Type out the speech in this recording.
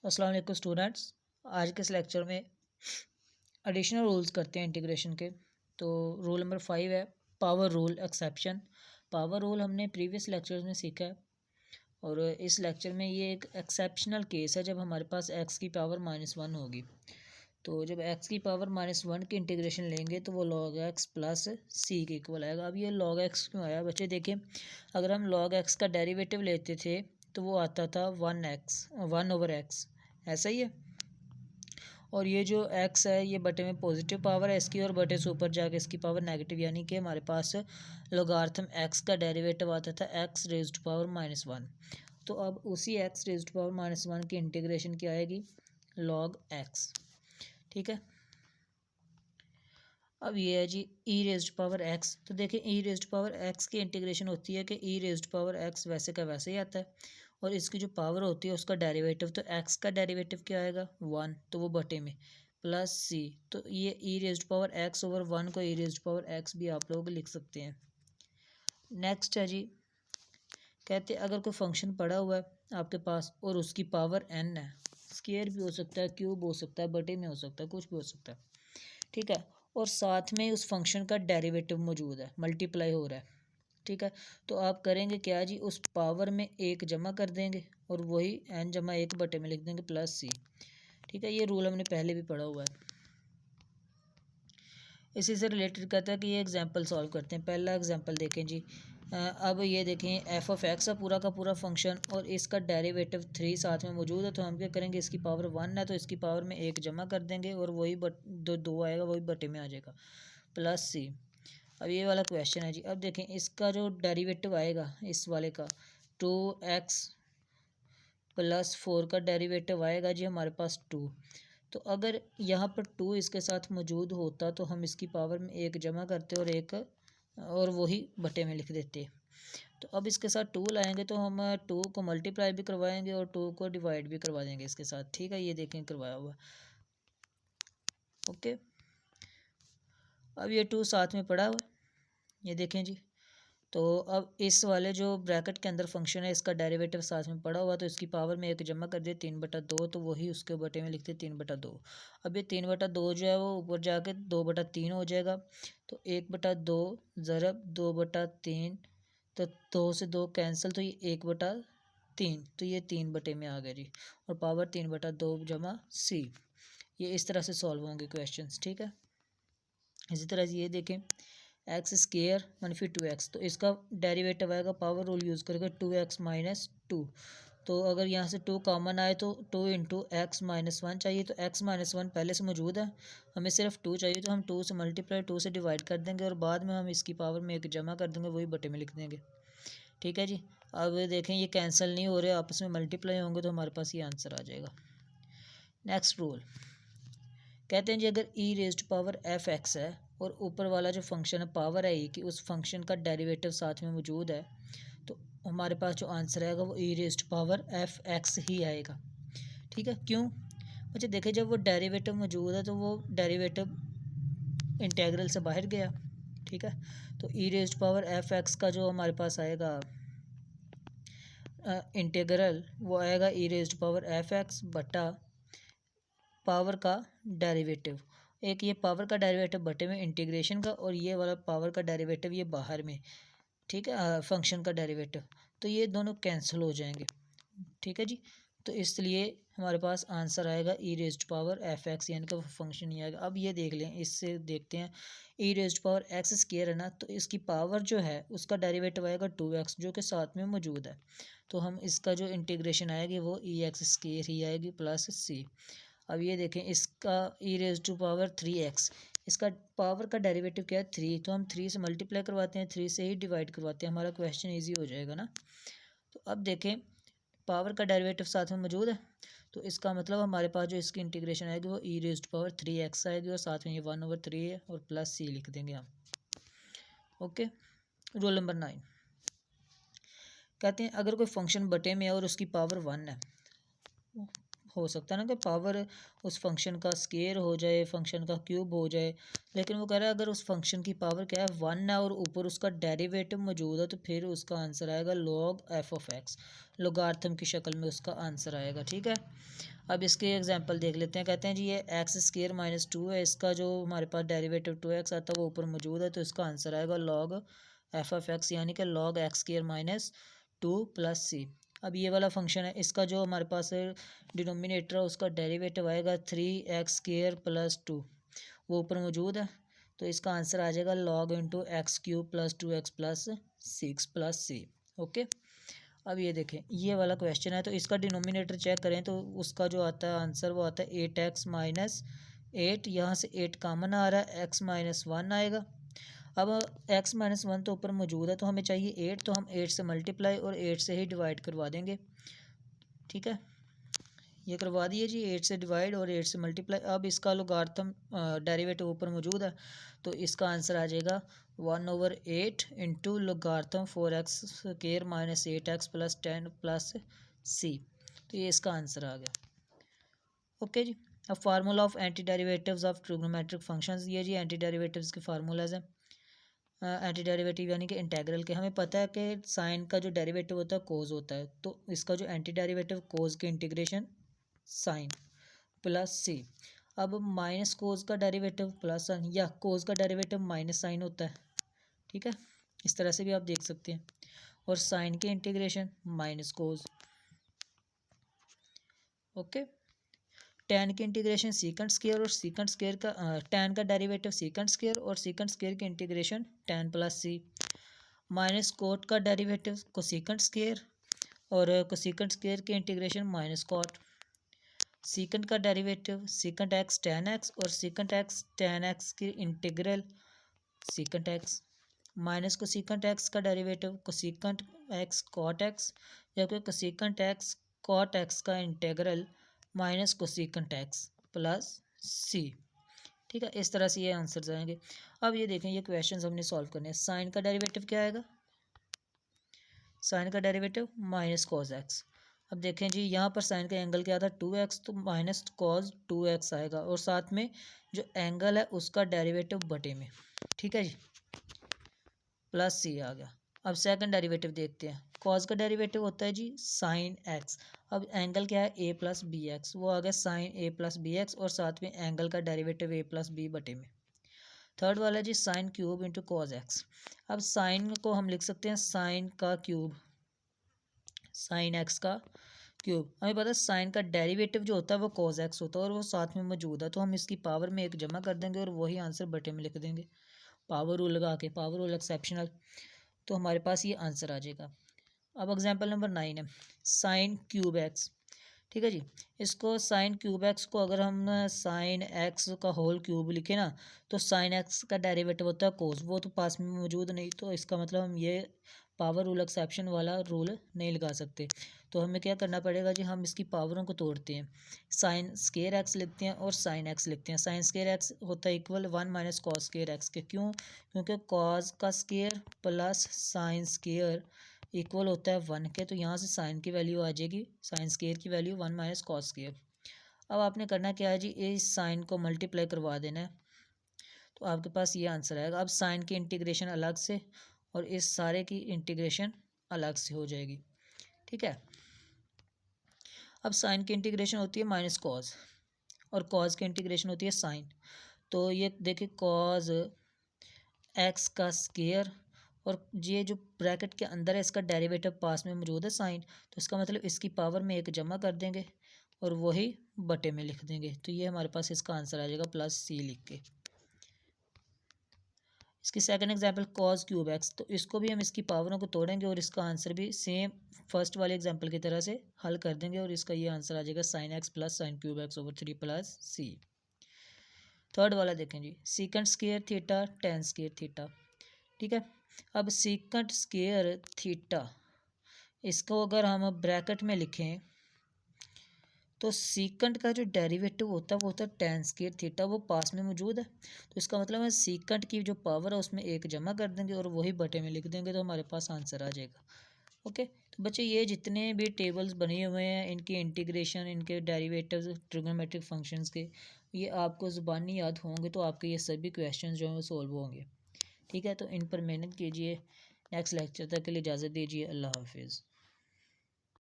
अस्सलाम वालेकुम स्टूडेंट्स। आज के इस लेक्चर में एडिशनल रूल्स करते हैं इंटीग्रेशन के। तो रूल नंबर 5 है power rule exception. Power rule हमने प्रीवियस लेक्चर्स में सीखा है और इस लेक्चर में ये एक एक्सेप्शनल केस है जब हमारे पास x की पावर -1 होगी। तो जब x की पावर -1 की इंटीग्रेशन लेंगे तो वो log x प्लस सी के इक्वल आएगा। अब ये log x क्यों आया बच्चे? देखें, अगर हम log x का डेरिवेटिव लेते थे तो वो आता था 1/x, ऐसा ही है। और ये जो x है ये बटे में पॉजिटिव पावर है इसकी, और बटे से ऊपर जाके इसकी पावर नेगेटिव, यानी कि हमारे पास लोगार्थम x का डेरिवेटिव आता था x रेज़्ड टू पावर -1। तो अब उसी x रेज़्ड टू पावर -1 की इंटीग्रेशन क्या आएगी? log x। ठीक है, अब ये है जी e रेज़्ड पावर x। तो देखिए e रेज़्ड पावर x की इंटीग्रेशन होती है कि e रेज़्ड पावर x वैसे का वैसे ही आता है, और इसकी जो पावर होती है उसका डेरिवेटिव, तो x का डेरिवेटिव क्या आएगा? 1, तो वो बटे में प्लस c। तो ये e raised power x over 1 को e रेज़्ड पावर x भी आप लोग लिख सकते हैं। नेक्स्ट है जी, कहते हैं अगर कोई फंक्शन पड़ा हुआ है आपके पास और उसकी पावर n है, स्क्वायर भी हो सकता है, क्यूब हो सकता है, बटे में हो सकता है, कुछ भी हो सकता है, ठीक है, और साथ में उस फंक्शन का डेरिवेटिव मौजूद है, मल्टीप्लाई हो रहा है, ठीक है, तो आप करेंगे क्या जी? उस पावर में एक जमा कर देंगे और वही n/1 बटे में लिख देंगे प्लस सी। ठीक है, ये रूल हमने पहले भी पढ़ा हुआ है। इसी से रिलेटेड कहता है कि ये एग्जांपल सॉल्व करते हैं। पहला एग्जांपल देखें जी। अब ये देखें f ऑफ x है पूरा का पूरा फंक्शन, और इसका डेरिवेटिव 3 साथ में मौजूद है। तो हम क्या करेंगे? इसकी पावर 1 है तो इसकी पावर में एक जमा कर देंगे और वही दो आएगा, वही बटे में आ जाएगा प्लस सी। अब ये वाला क्वेश्चन है जी। अब देखें इसका जो डेरिवेटिव आएगा इस वाले का 2x प्लस 4 का डेरिवेटिव आएगा जी हमारे पास 2। तो अगर यहाँ पर 2 इसके साथ मौजूद होता तो हम इसकी पावर में एक जमा करते और वही बटे में लिख देते। तो अब इसके साथ 2 लाएंगे तो हम 2 को मल्टीप्लाई भी करवाएंगे और 2 को डिवाइड भी करवा देंगे इसके साथ। ठीक है, ये देखें करवाया हुआ। ओके, अब ये 2 साथ में पड़ा हुआ, ये देखें जी। तो अब इस वाले जो ब्रैकेट के अंदर फंक्शन है इसका डेरिवेटिव साथ में पड़ा हुआ, तो इसकी पावर में एक जमा कर दिया 3/2, तो वही उसके बटे में लिखते 3/2। अब ये 3/2 जो है वो ऊपर जाके 2/3 हो जाएगा। तो 1/2 ज़रब 2/3, तो 2 से 2 कैंसिल, तो ये 1/3, तो ये 3 बटे में आ गया जी, और पावर 3/2 जमा सी। ये इस तरह से सॉल्व होंगे क्वेश्चन। ठीक है, इसी तरह से ये देखें एक्स स्केयर -2x, तो इसका डेरिवेटिव आएगा पावर रूल यूज़ करके 2x - 2। तो अगर यहाँ से 2 कॉमन आए तो 2 इंटू एक्स -1 चाहिए, तो x -1 पहले से मौजूद है, हमें सिर्फ 2 चाहिए, तो हम 2 से मल्टीप्लाई 2 से डिवाइड कर देंगे और बाद में हम इसकी पावर में एक जमा कर देंगे, वही बटे में लिख देंगे। ठीक है जी। अब देखें ये कैंसिल नहीं हो रहे, आपस में मल्टीप्लाई होंगे तो हमारे पास ये आंसर आ जाएगा। नेक्स्ट रूल कहते हैं जी, अगर e रेज़्ड पावर f(x) है और ऊपर वाला जो फंक्शन है पावर है कि उस फंक्शन का डेरिवेटिव साथ में मौजूद है, तो हमारे पास जो आंसर आएगा वो e रेज़्ड पावर f(x) ही आएगा। ठीक है, क्यों? अच्छा देखिए, जब वो डेरिवेटिव मौजूद है तो वो डेरिवेटिव इंटेग्रल से बाहर गया। ठीक है, तो e रेज़्ड पावर f(x) का जो हमारे पास आएगा इंटेग्रल, वो आएगा e रेज़्ड पावर f(x) बटा पावर का डेरिवेटिव। एक ये पावर का डेरिवेटिव बटे में इंटीग्रेशन का, और ये वाला पावर का डेरिवेटिव ये बाहर में। ठीक है, फंक्शन का डेरिवेटिव, तो ये दोनों कैंसिल हो जाएंगे। ठीक है जी, तो इसलिए हमारे पास आंसर आएगा e रेज़्ड पावर f(x), यानी कि वो फंक्शन ही आएगा। अब ये देख लें, इससे देखते हैं e raised power x square है ना, तो इसकी पावर जो है उसका डेरिवेटिव आएगा 2x जो कि साथ में मौजूद है, तो हम इसका जो इंटीग्रेशन आएगी वो e(x) स्क्वायर ही आएगी प्लस c। अब ये देखें इसका e raise to power 3x, इसका पावर का डेरिवेटिव क्या है 3, तो हम 3 से मल्टीप्लाई करवाते हैं, 3 से ही डिवाइड करवाते हैं, हमारा क्वेश्चन इजी हो जाएगा ना। तो अब देखें पावर का डेरिवेटिव साथ में मौजूद है, तो इसका मतलब हमारे पास जो इसकी इंटीग्रेशन आएगी वो e raise to power 3x आएगी, और साथ में ये 1/3 है और प्लस c लिख देंगे हम। ओके, रूल नंबर 9 कहते हैं अगर कोई फंक्शन बटे में है और उसकी पावर 1 है, हो सकता है ना कि पावर उस फंक्शन का स्केयर हो जाए, फंक्शन का क्यूब हो जाए, लेकिन वो कह रहा है अगर उस फंक्शन की पावर क्या है 1 है और ऊपर उसका डेरिवेटिव मौजूद है तो फिर उसका आंसर आएगा log f ऑफ x, लोगार्थम की शक्ल में उसका आंसर आएगा। ठीक है, अब इसके एग्जांपल देख लेते हैं। कहते हैं जी ये एक्स स्केयर माइनस 2 है, इसका जो हमारे पास डेरिवेटिव 2x आता है वो ऊपर मौजूद है, तो इसका आंसर आएगा log f ऑफ x यानी कि log x square minus 2 plus C. अब ये वाला फंक्शन है, इसका जो हमारे पास डिनोमिनेटर है उसका डेरिवेटिव आएगा 3x स्केयर प्लस 2, वो ऊपर मौजूद है, तो इसका आंसर आ जाएगा log into x cube plus 2x plus 6 plus C. Okay, अब ये देखें ये वाला क्वेश्चन है, तो इसका डिनोमिनेटर चेक करें तो उसका जो आता है आंसर वो आता है 8x माइनस 8, यहाँ से 8 कॉमन आ रहा है, x माइनस 1 आएगा। अब x माइनस 1 तो ऊपर मौजूद है तो हमें चाहिए 8, तो हम 8 से मल्टीप्लाई और 8 से ही डिवाइड करवा देंगे। ठीक है, ये करवा दिए जी, 8 से डिवाइड और 8 से मल्टीप्लाई। अब इसका लोगार्थम डेरिवेटिव ऊपर मौजूद है, तो इसका आंसर आ जाएगा 1/8 into logarithm 4x square minus 8x plus 10 plus C, तो ये इसका आंसर आ गया। ओके जी, अब formula of anti derivatives of trigonometric functions, ये जी एंटी डेरिवेटिव्स के फार्मूलाज हैं। एंटी डेरिवेटिव यानी कि इंटेग्रल के, हमें पता है कि साइन का जो डेरिवेटिव होता है कोज होता है, तो इसका जो एंटी डेरिवेटिव कोज के इंटीग्रेशन साइन प्लस सी। अब माइनस कोज का डेरिवेटिव प्लस साइन या कोज का डेरिवेटिव माइनस साइन होता है। ठीक है, इस तरह से भी आप देख सकते हैं, और साइन के integration minus cos. Okay, tan के इंटीग्रेशन सीकेंट स्क्वायर, और सीकेंट स्क्वायर का टेन का डेरिवेटिव सीकेंट स्क्वायर, और सीकेंट स्क्वायर के integration tan plus C. Minus cot का डेरिवेटिव कोसीकेंट स्क्वायर, और कोसीकेंट स्क्वायर के इंटीग्रेशन माइनस कोट। सीकेंट का derivative secant x tan x, और सीकेंट एक्स टेन एक्स की integral secant x. Minus cosecant x का derivative cosecant x cot x, जबकि cosecant x cot x का integral minus cosecant x plus C. ठीक है, इस तरह से ये आंसर आएंगे। अब ये देखें, ये क्वेश्चंस हमने सॉल्व करने हैं। साइन का डेरिवेटिव क्या आएगा, साइन का डेरिवेटिव माइनस कॉस एक्स। अब देखें जी, यहाँ पर साइन का एंगल क्या था 2x, तो माइनस कॉस 2x आएगा, और साथ में जो एंगल है उसका डेरिवेटिव बटे में। ठीक है जी, प्लस सी आ गया। अब सेकंड डेरिवेटिव देखते हैं। कॉस का डेरिवेटिव होता है जी साइन एक्स, अब एंगल क्या है a प्लस बी एक्स, वो आ गया sine a plus b x, और साथ में एंगल का डेरिवेटिव a प्लस बी बटे में। थर्ड वाला जी sine cube into cos x. अब साइन को हम लिख सकते हैं साइन का क्यूब, साइन एक्स का क्यूब। हमें पता है साइन का डेरिवेटिव जो होता है वो कॉस एक्स होता है, और वो साथ में मौजूद है, तो हम इसकी पावर में एक जमा कर देंगे और वही आंसर बटे में लिख देंगे, पावर रूल लगा के, पावर रूल एक्सेप्शनल, तो हमारे पास ये आंसर आ जाएगा। अब एग्जांपल नंबर 9 है, साइन क्यूब एक्स। ठीक है जी, इसको साइन क्यूब एक्स को अगर हम साइन एक्स का होल क्यूब लिखे ना, तो साइन एक्स का डेरिवेटिव होता है कोस, वो तो पास में मौजूद नहीं, तो इसका मतलब हम ये पावर रूल एक्सेप्शन वाला रूल नहीं लगा सकते। तो हमें क्या करना पड़ेगा जी, हम इसकी पावरों को तोड़ते हैं, साइन स्केयर एक्स लिखते हैं और साइन एक्स लिखते हैं। साइन स्केयर एक्स होता है equal 1 minus cos square x के, क्यों, क्योंकि कॉस का square plus sine square equal होता है 1 के, तो यहाँ से साइन की वैल्यू आ जाएगी, साइन स्केयर की वैल्यू 1 माइनस कॉस स्केयर। अब आपने करना क्या है जी, इस साइन को मल्टीप्लाई करवा देना है, तो आपके पास ये आंसर आएगा। अब साइन की इंटीग्रेशन अलग से और इस सारे की इंटीग्रेशन अलग से हो जाएगी। ठीक है, अब साइन की इंटीग्रेशन होती है माइनस कॉज, और कॉज की इंटीग्रेशन होती है साइन। तो ये देखिए कॉज एक्स का स्केयर, और ये जो ब्रैकेट के अंदर है इसका डेरिवेटिव पास में मौजूद है साइन, तो इसका मतलब इसकी पावर में एक जमा कर देंगे और वही बटे में लिख देंगे, तो ये हमारे पास इसका आंसर आ जाएगा प्लस सी लिख के। इसकी second example cos cube x, तो इसको भी हम इसकी पावरों को तोड़ेंगे और इसका आंसर भी सेम फर्स्ट वाले एग्जांपल की तरह से हल कर देंगे, और इसका ये आंसर आ जाएगा sine x plus sine cube x over 3 plus C. Third वाला देखें जी, secant square theta tan square theta. ठीक है, अब सीकेंट स्क्वायर थीटा, इसको अगर हम ब्रैकेट में लिखें तो सीकेंट का जो डेरिवेटिव होता है वो होता है टेन स्क्वायर थीटा, वो पास में मौजूद है, तो इसका मतलब है सीकेंट की जो पावर है उसमें एक जमा कर देंगे और वही बटे में लिख देंगे, तो हमारे पास आंसर आ जाएगा। ओके, तो तो बच्चे ये जितने भी टेबल्स बने हुए हैं इनकी इंटीग्रेशन, इनके डेरिवेटिव्स ट्रिग्नोमेट्रिक फंक्शंस के, ये आपको ज़ुबानी याद होंगे तो आपके ये सभी क्वेश्चंस जो हैं वो सॉल्व होंगे। ठीक है, तो इन पर मेहनत कीजिए। नेक्स्ट लेक्चर तक के लिए इजाज़त दीजिए। अल्लाह हाफिज़।